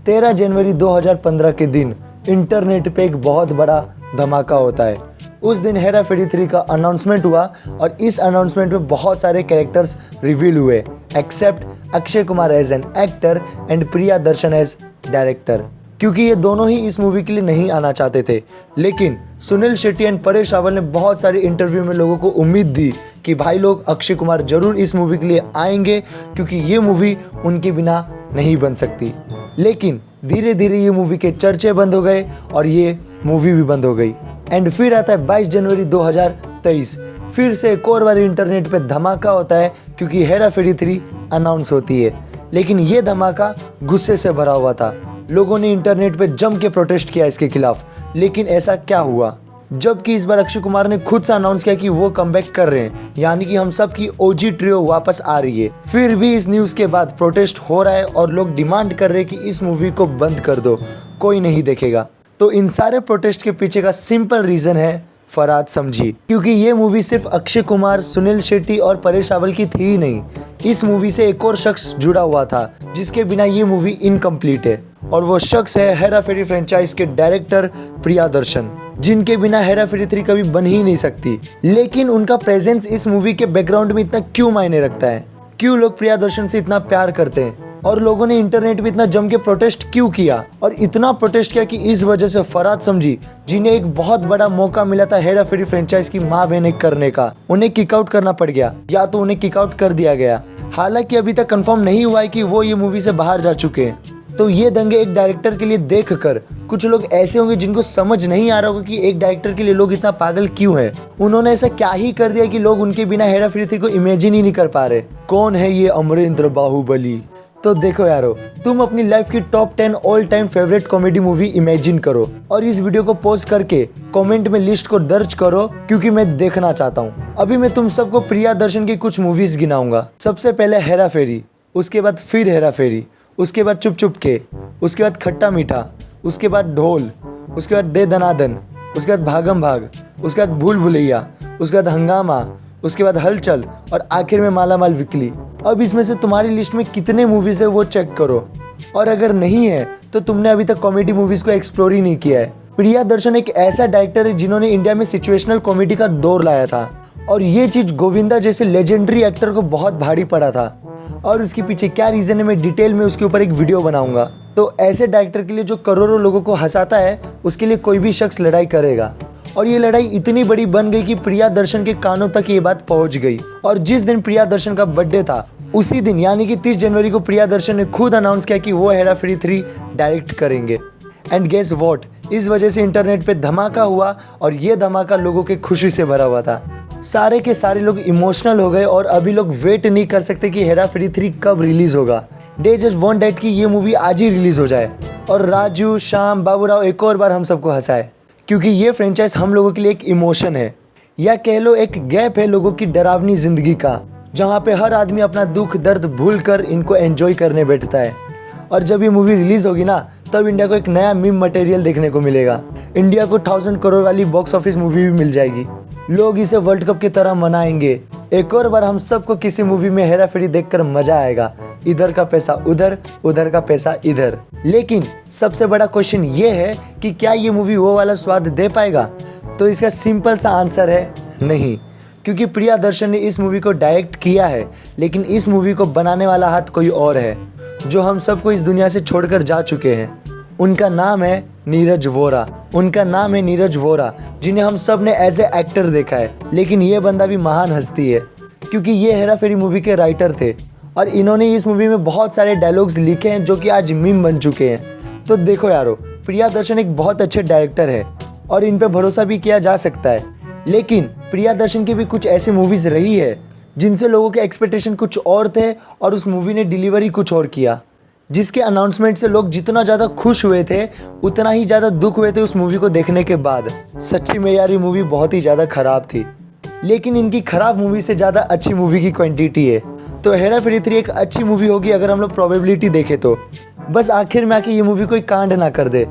13 जनवरी 2015 के दिन इंटरनेट पे एक बहुत बड़ा धमाका होता है। उस दिन हेरा फेरी 3 का अनाउंसमेंट हुआ और इस अनाउंसमेंट में बहुत सारे कैरेक्टर्स रिवील हुए except Akshay Kumar as an actor and Priyadarshan as director, क्योंकि ये दोनों ही इस मूवी के लिए नहीं आना चाहते थे। लेकिन सुनील शेट्टी एंड परेश रावल ने बहुत सारे इंटरव्यू में लोगों को उम्मीद दी कि भाई लोग अक्षय कुमार जरूर इस मूवी के लिए आएंगे क्योंकि ये मूवी उनके बिना नहीं बन सकती। लेकिन धीरे धीरे ये मूवी के चर्चे बंद हो गए और ये मूवी भी बंद हो गई। एंड फिर आता है 22 जनवरी 2023, फिर से एक और बार इंटरनेट पे धमाका होता है क्योंकि हेरा फेरी 3 अनाउंस होती है। लेकिन ये धमाका गुस्से से भरा हुआ था। लोगों ने इंटरनेट पे जम के प्रोटेस्ट किया इसके खिलाफ। लेकिन ऐसा क्या हुआ? जबकि इस बार अक्षय कुमार ने खुद से अनाउंस किया कि वो कमबैक कर रहे हैं, यानी कि हम सब की ओजी ट्रियो वापस आ रही है। फिर भी इस न्यूज़ के बाद प्रोटेस्ट हो रहा है और लोग डिमांड कर रहे हैं कि इस मूवी को बंद कर दो, कोई नहीं देखेगा। तो इन सारे प्रोटेस्ट के पीछे का सिंपल रीज़न है फरहाद समझी, क्योंकि ये मूवी सिर्फ अक्षय कुमार, सुनील शेट्टी और परेश रावल की थी ही नहीं। इस मूवी से एक और शख्स जुड़ा हुआ था जिसके बिना ये मूवी इनकम्प्लीट है, और वो शख्स है हेरा फेरी फ्रेंचाइज के डायरेक्टर प्रिया दर्शन, जिनके बिना हेरा फेरी 3 कभी बन ही नहीं सकती। लेकिन उनका प्रेजेंस इस मूवी के बैकग्राउंड में इतना क्यों मायने रखता है? क्यों लोग प्रिया दर्शन से इतना प्यार करते हैं? और लोगों ने इंटरनेट पे इतना जम के प्रोटेस्ट क्यों किया? और इतना प्रोटेस्ट किया कि इस वजह से फरहाद समझी, जिन्हें एक बहुत बड़ा मौका मिला था हेरा फेरी फ्रेंचाइज की माँ बहने करने का, उन्हें किक आउट करना पड़ गया या तो उन्हें किक आउट कर दिया गया। हालांकि अभी तक कंफर्म नहीं हुआ है कि वो ये मूवी से बाहर जा चुके हैं। तो ये दंगे एक डायरेक्टर के लिए देखकर कुछ लोग ऐसे होंगे जिनको समझ नहीं आ रहा होगा कि एक डायरेक्टर के लिए लोग इतना पागल क्यों है। उन्होंने ऐसा क्या ही कर दिया कि लोग उनके बिना हेरा फेरी 3 को इमेजिन ही नहीं कर पा रहे। कौन है ये अमरेंद्र बाहुबली? तो देखो यारो, तुम अपनी लाइफ की top 10 all time favourite comedy movie imagine करो और इस वीडियो को पॉज करके कमेंट में लिस्ट को दर्ज करो, क्योंकि मैं देखना चाहता हूँ। अभी मैं तुम सबको प्रिया दर्शन की कुछ मूवीज गिनाऊंगा। सबसे पहले हेरा फेरी, उसके बाद फिर हेरा फेरी, उसके बाद चुप चुप के, उसके बाद खट्टा मीठा, उसके बाद ढोल, उसके बाद दे दनादन, उसके बाद भागम भाग, उसके बाद भूल भुलैया, उसके बाद हंगामा, उसके बाद हलचल और आखिर में माला माल वीकली। अब इसमें से तुम्हारी लिस्ट में कितने मूवीज है वो चेक करो, और अगर नहीं है तो तुमने अभी तक कॉमेडी मूवीज को एक्सप्लोर ही नहीं किया है। प्रिया दर्शन एक ऐसा डायरेक्टर है जिन्होंने इंडिया में सिचुएशनल कॉमेडी का दौर लाया था, और ये चीज गोविंदा जैसे लेजेंडरी एक्टर को बहुत भारी पड़ा था। और उसके पीछे क्या रीजन है मैं डिटेल में उसके ऊपर एक वीडियो बनाऊंगा। तो ऐसे डायरेक्टर के लिए जो करोड़ों लोगों को हंसाता है, उसके लिए कोई भी शख्स लड़ाई करेगा। और ये लड़ाई इतनी बड़ी बन गई कि प्रिया दर्शन के कानों तक ये बात पहुंच गई। और जिस दिन प्रिया दर्शन का बर्थडे था, उसी दिन यानी कि 30 जनवरी को प्रिया दर्शन ने खुद अनाउंस किया कि वो हेरा फेरी 3 डायरेक्ट करेंगे। एंड गेस व्हाट, इस वजह से इंटरनेट पे धमाका हुआ, और ये धमाका लोगों के खुशी से भरा हुआ था। सारे के सारे लोग इमोशनल हो गए और अभी लोग वेट नहीं कर सकते कि हेरा फेरी 3 कब रिलीज होगा। दे जस्ट वांट दैट कि ये मूवी आज ही रिलीज हो जाए और राजू, श्याम, बाबूराव एक और बार हम सबको हंसाए, क्योंकि ये फ्रेंचाइज हम लोगों के लिए एक इमोशन है, या कह लो एक गैप है लोगों की डरावनी जिंदगी का, जहाँ पे हर आदमी अपना दुख दर्द भूल कर इनको एंजॉय करने बैठता है। और जब ये मूवी रिलीज होगी ना, तब इंडिया को एक नया मीम मटेरियल देखने को मिलेगा। इंडिया को 1000 करोड़ वाली बॉक्स ऑफिस मूवी भी मिल जाएगी। लोग इसे वर्ल्ड कप की तरह मनाएंगे। एक और बार हम सबको किसी मूवी में हेरा फेरी देखकर मजा आएगा। इधर का पैसा उधर, उधर का पैसा इधर। लेकिन सबसे बड़ा क्वेश्चन ये है कि क्या ये मूवी वो वाला स्वाद दे पाएगा? तो इसका सिंपल सा आंसर है नहीं, क्योंकि प्रिया दर्शन ने इस मूवी को डायरेक्ट किया है, लेकिन इस मूवी को बनाने वाला हाथ कोई और है, जो हम सबको इस दुनिया से छोड़कर जा चुके हैं। उनका नाम है नीरज वोरा। उनका नाम है नीरज वोरा, जिन्हें हम सब ने एज ए एक्टर देखा है। लेकिन ये बंदा भी महान हस्ती है, क्योंकि ये हेरा फेरी मूवी के राइटर थे, और इन्होंने इस मूवी में बहुत सारे डायलॉग्स लिखे हैं जो कि आज मीम बन चुके हैं। तो देखो यारो, प्रिया दर्शन एक बहुत अच्छे डायरेक्टर है और इन पे भरोसा भी किया जा सकता है। लेकिन प्रिया दर्शन की भी कुछ ऐसी मूवीज रही है जिनसे लोगों के एक्सपेक्टेशन कुछ और थे और उस मूवी ने डिलीवरी कुछ और किया, जिसके अनाउंसमेंट से लोग जितना ज़्यादा खुश हुए थे, उतना ही ज़्यादा दुख हुए थे उस मूवी को देखने के बाद। सच्ची में यार, ये मूवी बहुत ही ज़्यादा ख़राब थी, लेकिन इनकी ख़राब मूवी से ज़्यादा अच्छी मूवी की क्वांटिटी है। तो हेरा फेरी 3 एक अच्छी मूवी होगी अगर हम लोग प्रोबेबिलिटी देखें तो। बस आखिर में आके ये मूवी कोई कांड ना कर दे।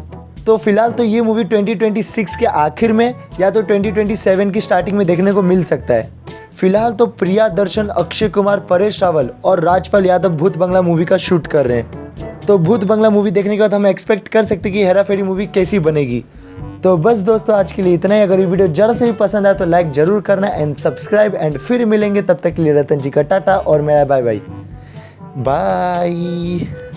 तो फिलहाल तो ये मूवी 2026 के आखिर में या तो 2027 की स्टार्टिंग में देखने को मिल सकता है। फिलहाल तो प्रिया दर्शन, अक्षय कुमार, परेश रावल और राजपाल यादव भूत बंगला मूवी का शूट कर रहे हैं। तो भूत बंगला मूवी देखने के बाद हम एक्सपेक्ट कर सकते कि हेरा फेरी मूवी कैसी बनेगी। तो बस दोस्तों आज के लिए इतना ही। अगर ये वीडियो जरा से भी पसंद आया तो लाइक जरूर करना एंड सब्सक्राइब एंड फिर मिलेंगे। तब तक के लिए रतन जी का टाटा और मेरा बाय बाय बाय।